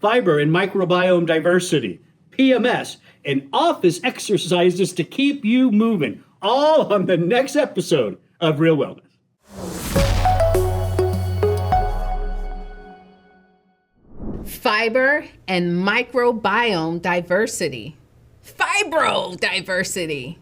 fiber and microbiome diversity, PMS, and office exercises to keep you moving. All on the next episode of Real Wellness. Fiber and microbiome diversity. Fibrodiversity.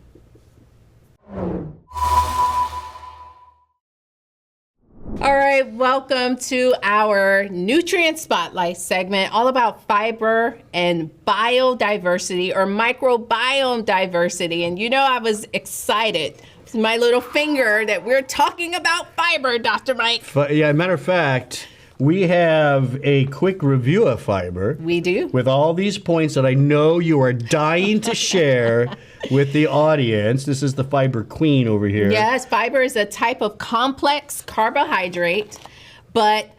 All right, welcome to our Nutrient Spotlight segment, all about fiber and biodiversity or microbiome diversity. And you know, I was excited with my little finger that we're talking about fiber, Dr. Mike. Yeah, matter of fact, we have a quick review of fiber. We do. With all these points that I know you are dying to share with the audience. This is the fiber queen over here. Yes, fiber is a type of complex carbohydrate, but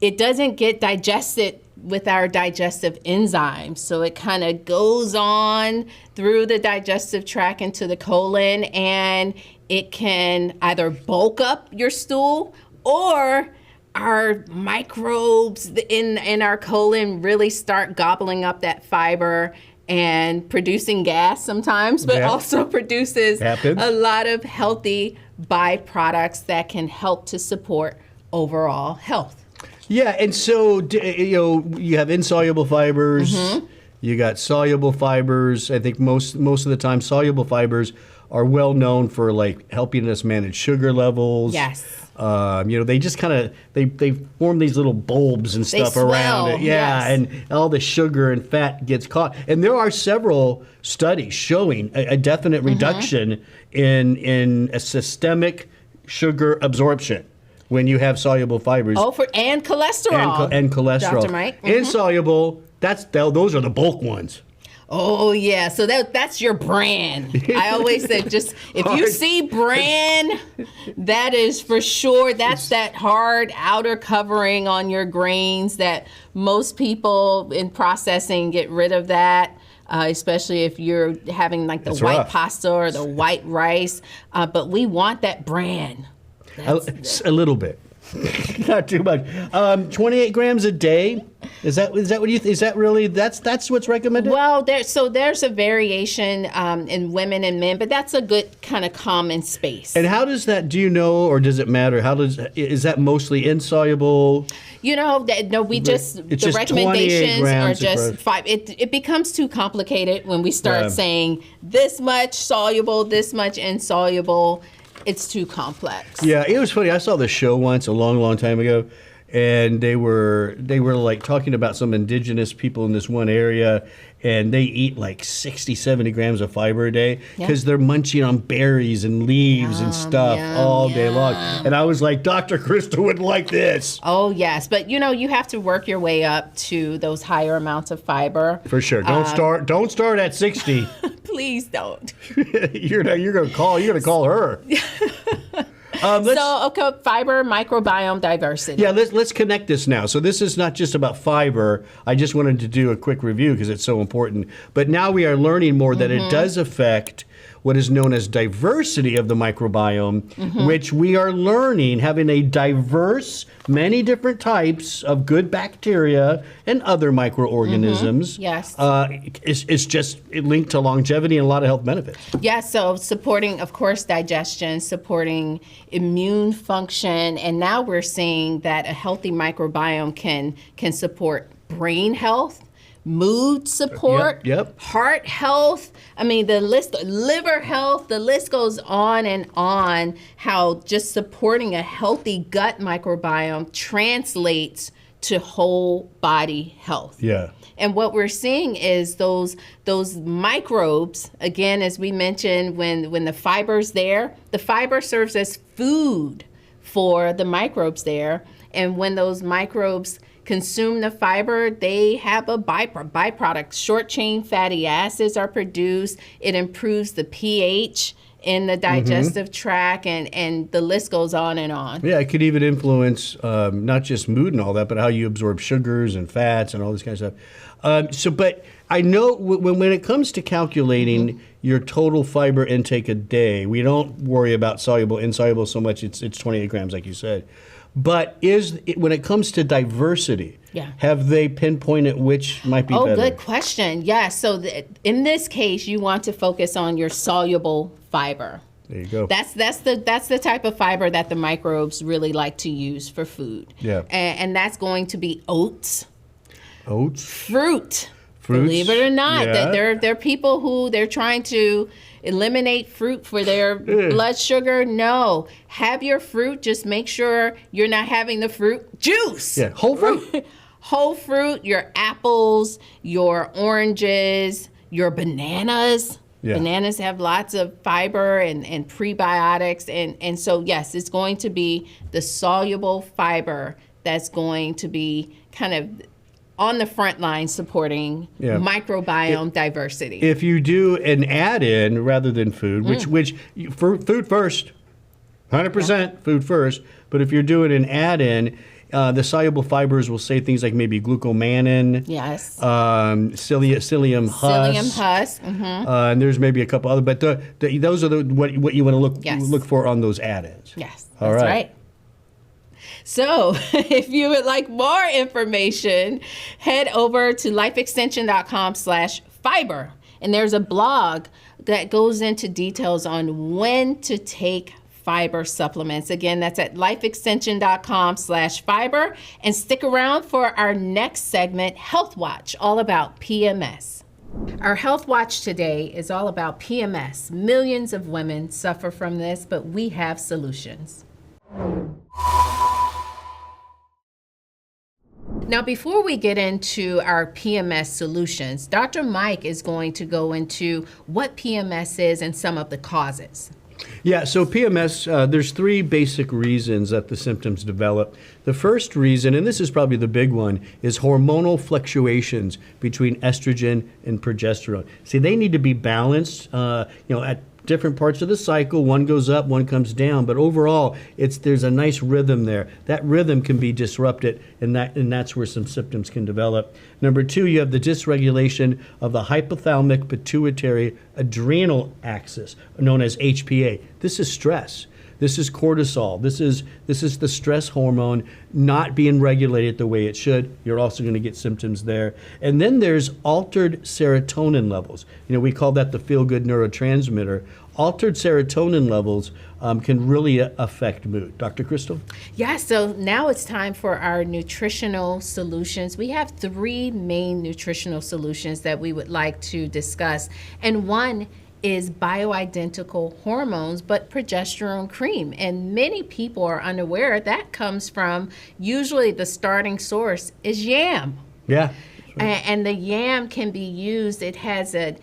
it doesn't get digested with our digestive enzymes. So it kind of goes on through the digestive tract into the colon, and it can either bulk up your stool, or our microbes in our colon really start gobbling up that fiber and producing gas sometimes, but also produces a lot of healthy byproducts that can help to support overall health. Yeah, and so you have insoluble fibers, you got soluble fibers. I think most of the time soluble fibers are well known for like helping us manage sugar levels. Yes. They just kind of they form these little bulbs and stuff around it. Yeah, yes. And all the sugar and fat gets caught. And there are several studies showing a definite reduction in a systemic sugar absorption when you have soluble fibers. And cholesterol. And cholesterol. Dr. Mike. Insoluble, those are the bulk ones. Oh, yeah. So that's your brand. I always say, just if you see brand, that is for sure. That's that hard outer covering on your grains that most people in processing get rid of that. Especially if you're having like the white pasta or the white rice. But we want that brand. A little bit. Not too much. 28 grams a day. Is that what you think? Is that really that's what's recommended? Well, there's a variation in women and men, but that's a good kind of common space. And how does that? Do you know, or does it matter? Is that mostly insoluble? You know, the recommendations are just 5. It becomes too complicated when we start saying this much soluble, this much insoluble. It's too complex. Yeah, it was funny. I saw this show once a long time ago, and they were like talking about some indigenous people in this one area, and they eat like 60, 70 grams of fiber a day because they're munching on berries and leaves and stuff all day long. And I was like, Dr. Krista would like this. Oh, yes. But, you have to work your way up to those higher amounts of fiber. For sure. Don't start at 60. Please don't. You're gonna call her. Fiber, microbiome diversity. Yeah, let's connect this now. So this is not just about fiber. I just wanted to do a quick review because it's so important. But now we are learning more that it does affect what is known as diversity of the microbiome, which we are learning, having a diverse, many different types of good bacteria and other microorganisms. Yes. It's just linked to longevity and a lot of health benefits. Yeah, so supporting, of course, digestion, supporting immune function, and now we're seeing that a healthy microbiome can support brain health, mood support, heart health. I mean, the list, liver health, the list goes on and on, how just supporting a healthy gut microbiome translates to whole body health. Yeah. And what we're seeing is those microbes, again, as we mentioned, when the fiber's there, the fiber serves as food for the microbes there. And when those microbes consume the fiber, they have a byproduct. Short chain fatty acids are produced. It improves the pH in the digestive tract, and the list goes on and on. Yeah, it could even influence not just mood and all that, but how you absorb sugars and fats and all this kind of stuff. But I know when it comes to calculating your total fiber intake a day, we don't worry about soluble, insoluble so much. It's 28 grams, like you said. But when it comes to diversity, Yeah. have they pinpointed which might be better? Oh, good question. Yeah. So in this case, you want to focus on your soluble fiber. There you go. That's the type of fiber that the microbes really like to use for food. Yeah. And that's going to be oats, Oats. fruit. Fruits, Believe it or not, yeah. that there are people who they're trying to eliminate fruit for their blood sugar. No, have your fruit. Just make sure you're not having the fruit juice. Yeah, whole fruit. Whole fruit, your apples, your oranges, your bananas. Yeah. Bananas have lots of fiber and prebiotics. And so, yes, it's going to be the soluble fiber that's going to be kind of on the front line supporting microbiome diversity. If you do an add-in rather than food, food first, 100% food first, but if you're doing an add-in, the soluble fibers will say things like maybe glucomannan, Yes. psyllium husk. Psyllium husk. And there's maybe a couple other, but those are what you want to look for on those add-ins. Yes, All that's right. right. So if you would like more information, head over to lifeextension.com/fiber. And there's a blog that goes into details on when to take fiber supplements. Again, that's at lifeextension.com/fiber. And stick around for our next segment, Health Watch, all about PMS. Our Health Watch today is all about PMS. Millions of women suffer from this, but we have solutions. Now, before we get into our PMS solutions, Dr. Mike is going to go into what PMS is and some of the causes. Yeah, so PMS, there's three basic reasons that the symptoms develop. The first reason, and this is probably the big one, is hormonal fluctuations between estrogen and progesterone. See, they need to be balanced, at different parts of the cycle. One goes up, one comes down, but overall, there's a nice rhythm there. That rhythm can be disrupted, and that's where some symptoms can develop. Number two, you have the dysregulation of the hypothalamic pituitary adrenal axis, known as HPA. This is stress. This is cortisol. This is the stress hormone not being regulated the way it should. You're also going to get symptoms there. And then there's altered serotonin levels. We call that the feel-good neurotransmitter. Altered serotonin levels can really affect mood. Dr. Crystal? Yeah, so now it's time for our nutritional solutions. We have three main nutritional solutions that we would like to discuss. And one is bioidentical hormones, but progesterone cream. And many people are unaware that comes from, usually the starting source is yam. Yeah. And the yam can be used, it has a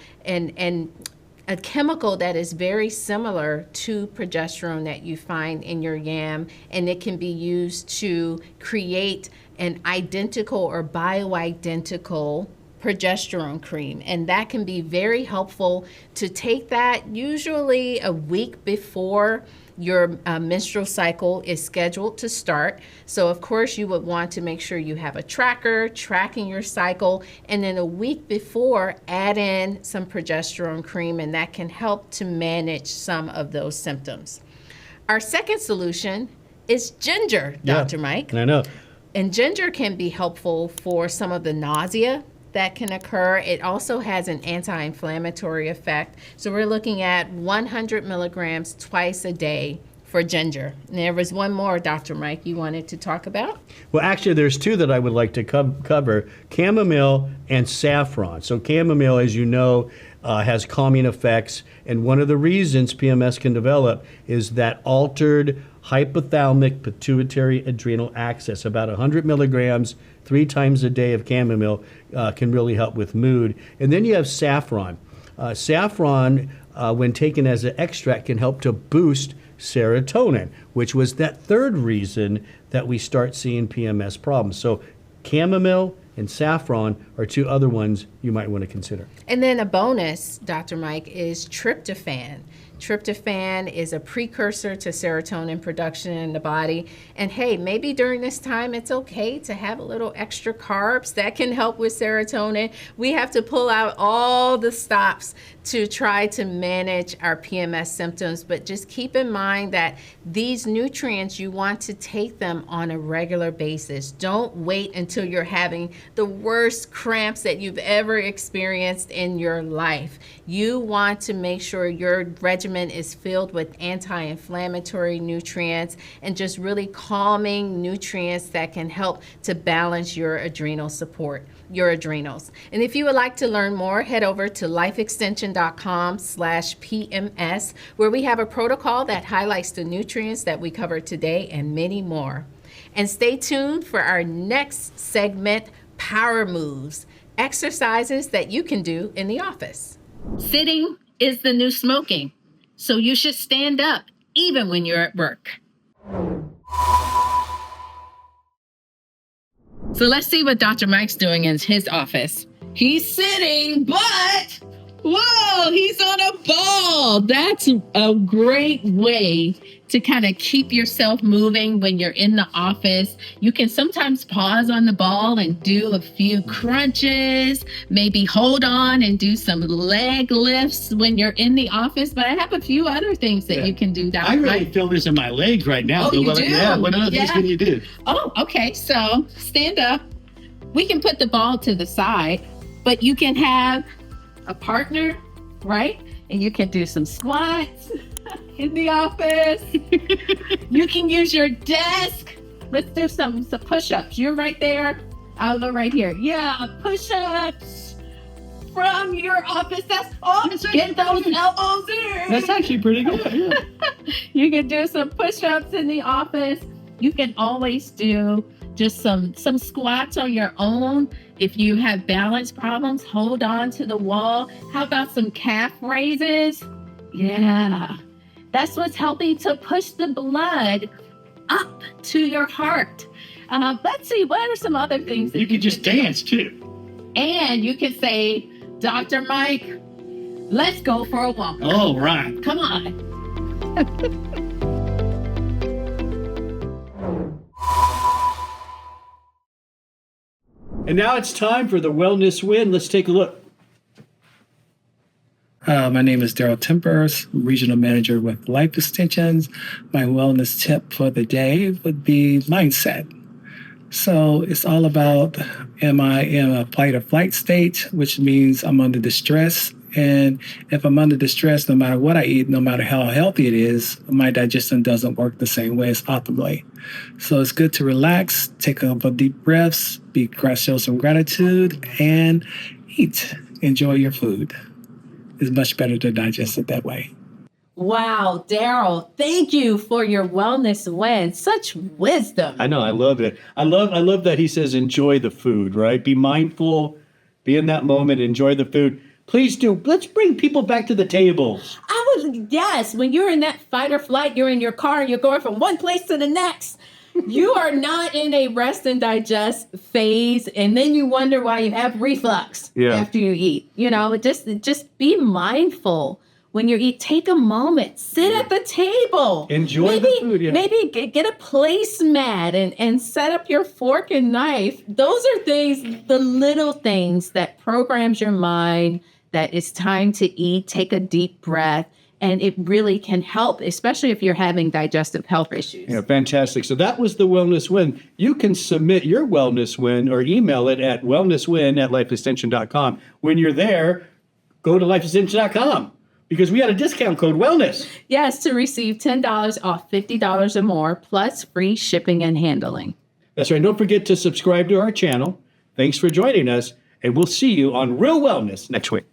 chemical that is very similar to progesterone that you find in your yam, and it can be used to create an identical or bioidentical progesterone cream, and that can be very helpful to take that usually a week before your menstrual cycle is scheduled to start. So of course you would want to make sure you have a tracker tracking your cycle, and then a week before add in some progesterone cream, and that can help to manage some of those symptoms. Our second solution is ginger, Dr. Mike. I know. And ginger can be helpful for some of the nausea that can occur. It also has an anti-inflammatory effect. So we're looking at 100 milligrams twice a day for ginger. And there was one more, Dr. Mike, you wanted to talk about? Well, actually, there's two that I would like to cover, chamomile and saffron. So chamomile, as you know, has calming effects. And one of the reasons PMS can develop is that altered hypothalamic pituitary adrenal axis. About 100 milligrams 3 times a day of chamomile can really help with mood. And then you have saffron. Saffron, when taken as an extract, can help to boost serotonin, which was that third reason that we start seeing PMS problems. So chamomile and saffron are two other ones you might want to consider. And then a bonus, Dr. Mike, is tryptophan. Tryptophan is a precursor to serotonin production in the body. And hey, maybe during this time, it's okay to have a little extra carbs that can help with serotonin. We have to pull out all the stops to try to manage our PMS symptoms, but just keep in mind that these nutrients, you want to take them on a regular basis. Don't wait until you're having the worst cramps that you've ever experienced in your life. You want to make sure your regimen is filled with anti-inflammatory nutrients and just really calming nutrients that can help to balance your adrenals. And if you would like to learn more, head over to lifeextension.com/PMS, where we have a protocol that highlights the nutrients that we covered today and many more. And stay tuned for our next segment, Power Moves, exercises that you can do in the office. Sitting is the new smoking, so you should stand up even when you're at work. So let's see what Dr. Mike's doing in his office. He's sitting, but whoa, he's on a ball. That's a great way to kind of keep yourself moving when you're in the office. You can sometimes pause on the ball and do a few crunches, maybe hold on and do some leg lifts when you're in the office. But I have a few other things that you can do, Dr. I really Mike. feel this in my legs right now. Oh, you do? Yeah, what other things can you do? Oh, okay. So stand up. We can put the ball to the side, but you can have a partner, right? And you can do some squats in the office. You can use your desk. Let's do some push-ups. You're right there. I'll go right here. Yeah, push-ups from your office. Get those elbows in. That's actually pretty good. Yeah. You can do some push-ups in the office. You can always do just some squats on your own. If you have balance problems, hold on to the wall. How about some calf raises? Yeah, that's what's helping to push the blood up to your heart. Let's see, what are some other things? You could just dance too. And you can say, Dr. Mike, let's go for a walk. Oh, right. Come on. And now it's time for the Wellness Win. Let's take a look. My name is Daryl Tempers, Regional Manager with Life Extensions. My wellness tip for the day would be mindset. So it's all about, am I in a fight or flight state, which means I'm under distress. And if I'm under distress, no matter what I eat, no matter how healthy it is, my digestion doesn't work the same way as optimally. So it's good to relax, take a couple of deep breaths, show some gratitude, and eat. Enjoy your food. It's much better to digest it that way. Wow, Daryl, thank you for your wellness win. Such wisdom. I know, I love it. I love that he says enjoy the food, right? Be mindful, be in that moment, enjoy the food. Please do. Let's bring people back to the table. Yes, when you're in that fight or flight, you're in your car and you're going from one place to the next. You are not in a rest and digest phase, and then you wonder why you have reflux after you eat. You know, just be mindful when you eat. Take a moment, sit at the table, enjoy the food. Yeah. Maybe get a placemat and set up your fork and knife. Those are things, the little things that programs your mind that it's time to eat. Take a deep breath. And it really can help, especially if you're having digestive health issues. Yeah, fantastic. So that was the Wellness Win. You can submit your Wellness Win or email it at wellnesswin@lifeextension.com. When you're there, go to lifeextension.com because we had a discount code, Wellness. Yes, to receive $10 off $50 or more, plus free shipping and handling. That's right. Don't forget to subscribe to our channel. Thanks for joining us, and we'll see you on Real Wellness next week.